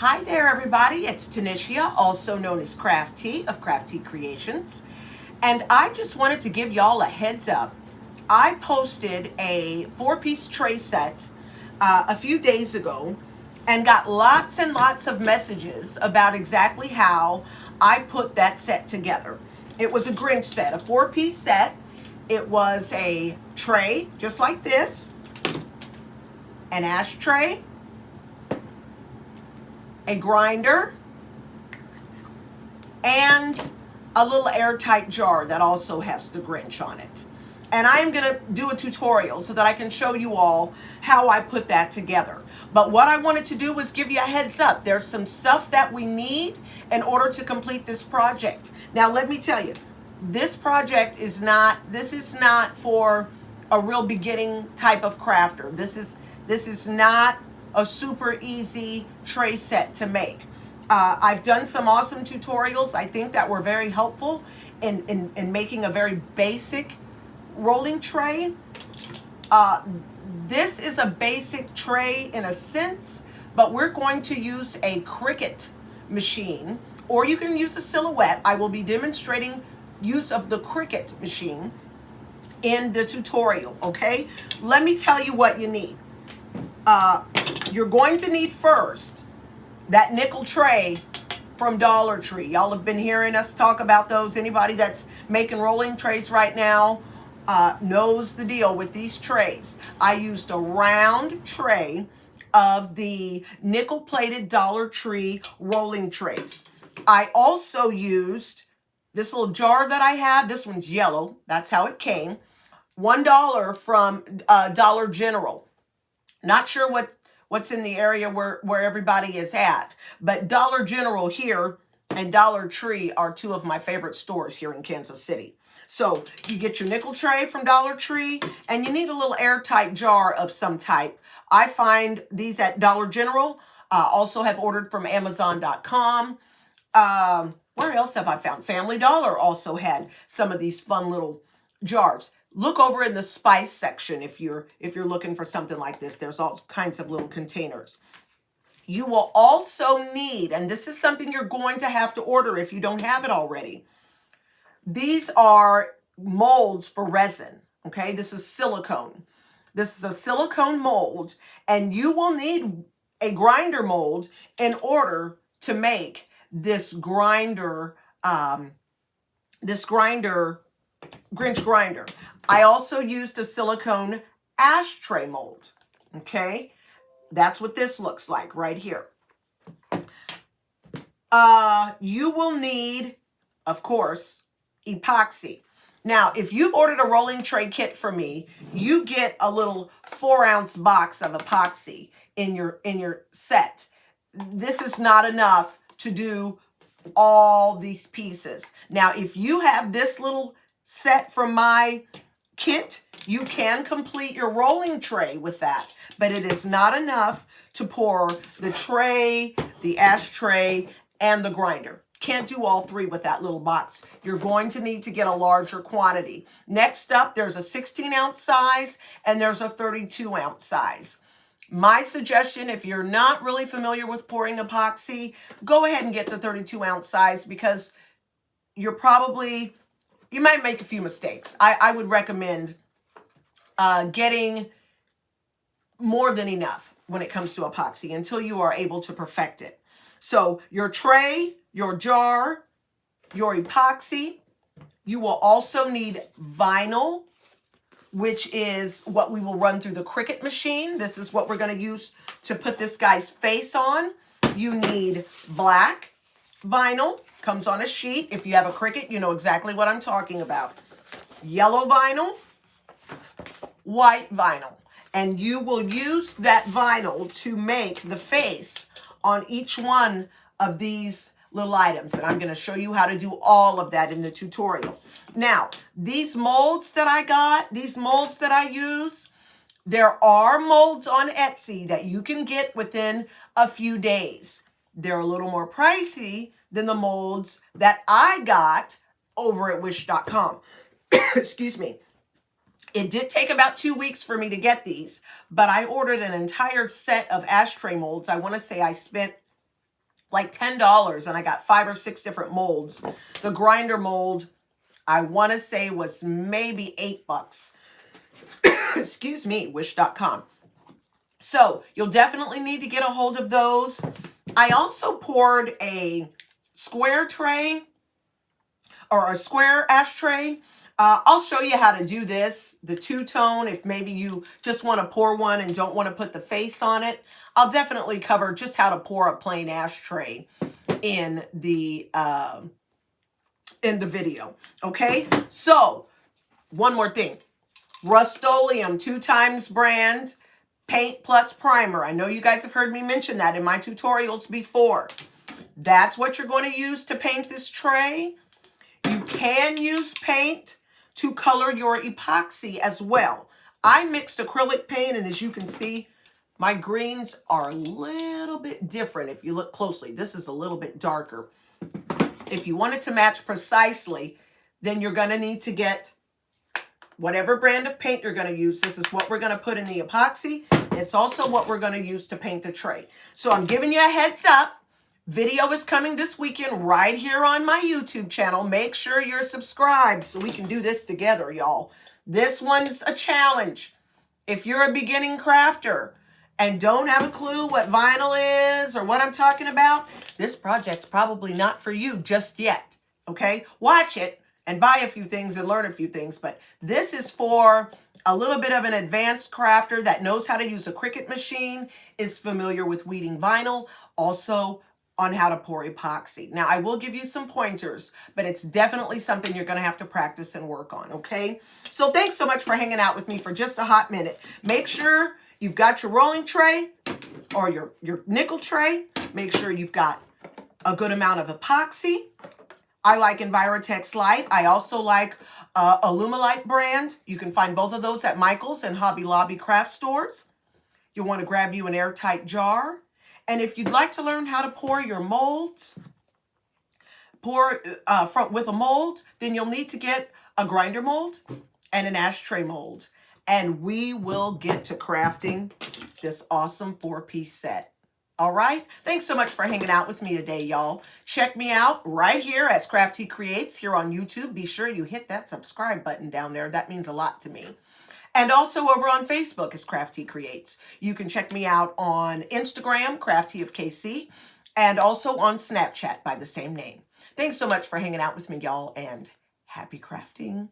Hi there, everybody. It's Tanisha, also known as Crafty of Crafty Creations. And I just wanted to give y'all a heads up. I posted a 4-piece tray set a few days ago and got lots and lots of messages about exactly how I put that set together. It was a Grinch set, a 4-piece set. It was a tray just like this, an ashtray, a grinder, and a little airtight jar that also has the Grinch on it. And I'm going to do a tutorial so that I can show you all how I put that together. But what I wanted to do was give you a heads up. There's some stuff that we need in order to complete this project. Now, let me tell you, this project is not for a real beginning type of crafter. This is not a super easy tray set to make. I've done some awesome tutorials, I think, that were very helpful in making a very basic rolling tray. This is a basic tray in a sense, but we're going to use a Cricut machine, or you can use a Silhouette. I will be demonstrating use of the Cricut machine in the tutorial, okay? Let me tell you what you need. You're going to need first that nickel tray from Dollar Tree. Y'all have been hearing us talk about those. Anybody that's making rolling trays right now knows the deal with these trays. I used a round tray of the nickel-plated Dollar Tree rolling trays. I also used this little jar that I have. This one's yellow. That's how it came. $1 from Dollar General. Not sure what's in the area where everybody is at, but Dollar General here and Dollar Tree are two of my favorite stores here in Kansas City. So you get your nickel tray from Dollar Tree, and you need a little airtight jar of some type. I find these at Dollar General. Also have ordered from Amazon.com. Where else have I found? Family Dollar also had some of these fun little jars. Look over in the spice section if you're looking for something like this. There's all kinds of little containers. You will also need, and this is something you're going to have to order if you don't have it already. These are molds for resin, okay? This is silicone. This is a silicone mold, and you will need a grinder mold in order to make this grinder, Grinch grinder. I also used a silicone ashtray mold, okay? That's what this looks like right here. You will need, of course, epoxy. Now, if you've ordered a rolling tray kit from me, you get a little 4-ounce box of epoxy in your set. This is not enough to do all these pieces. Now, if you have this little set from my kit, you can complete your rolling tray with that, but it is not enough to pour the tray, the ashtray, and the grinder. Can't do all three with that little box. You're going to need to get a larger quantity. Next up, there's a 16-ounce size and there's a 32-ounce size. My suggestion, if you're not really familiar with pouring epoxy, go ahead and get the 32-ounce size, because you might make a few mistakes. I would recommend getting more than enough when it comes to epoxy until you are able to perfect it. So your tray, your jar, your epoxy. You will also need vinyl, which is what we will run through the Cricut machine. This is what we're going to use to put this guy's face on. You need black vinyl. Comes on a sheet. If you have a Cricut, you know exactly what I'm talking about. Yellow vinyl, white vinyl. And you will use that vinyl to make the face on each one of these little items. And I'm going to show you how to do all of that in the tutorial. Now, these molds that I got, these molds that I use, there are molds on Etsy that you can get within a few days. They're a little more pricey than the molds that I got over at wish.com. Excuse me. It did take about 2 weeks for me to get these, but I ordered an entire set of ashtray molds. I want to say I spent like $10, and I got 5 or 6 different molds. The grinder mold, I want to say, was maybe $8. Excuse me, wish.com. So you'll definitely need to get a hold of those. I also poured a square tray or a square ashtray. I'll show you how to do this, the two-tone, if maybe you just want to pour one and don't want to put the face on it. I'll definitely cover just how to pour a plain ashtray in the video. Okay, so one more thing. Rust-Oleum 2x brand paint plus primer. I know you guys have heard me mention that in my tutorials before. That's what you're going to use to paint this tray. You can use paint to color your epoxy as well. I mixed acrylic paint, and as you can see, my greens are a little bit different if you look closely. This is a little bit darker. If you want it to match precisely, then you're going to need to get whatever brand of paint you're going to use. This is what we're going to put in the epoxy. It's also what we're going to use to paint the tray. So I'm giving you a heads up. Video is coming this weekend right here on my YouTube channel. Make sure you're subscribed so we can do this together, y'all. This one's a challenge. If you're a beginning crafter and don't have a clue what vinyl is or what I'm talking about, this project's probably not for you just yet, okay? Watch it and buy a few things and learn a few things, but this is for a little bit of an advanced crafter that knows how to use a Cricut machine, is familiar with weeding vinyl, also on how to pour epoxy. Now, I will give you some pointers, but it's definitely something you're going to have to practice and work on, okay? So thanks so much for hanging out with me for just a hot minute. Make sure you've got your rolling tray or your nickel tray. Make sure you've got a good amount of epoxy. I like Envirotex Light. I also like Alumilite brand. You can find both of those at Michael's and Hobby Lobby craft stores. You'll want to grab you an airtight jar. And if you'd like to learn how to pour your molds, with a mold, then you'll need to get a grinder mold and an ashtray mold. And we will get to crafting this awesome 4-piece set. All right? Thanks so much for hanging out with me today, y'all. Check me out right here as Crafty Creates here on YouTube. Be sure you hit that subscribe button down there. That means a lot to me. And also over on Facebook is Crafty Creates. You can check me out on Instagram, Crafty of KC, and also on Snapchat by the same name. Thanks so much for hanging out with me, y'all, and happy crafting.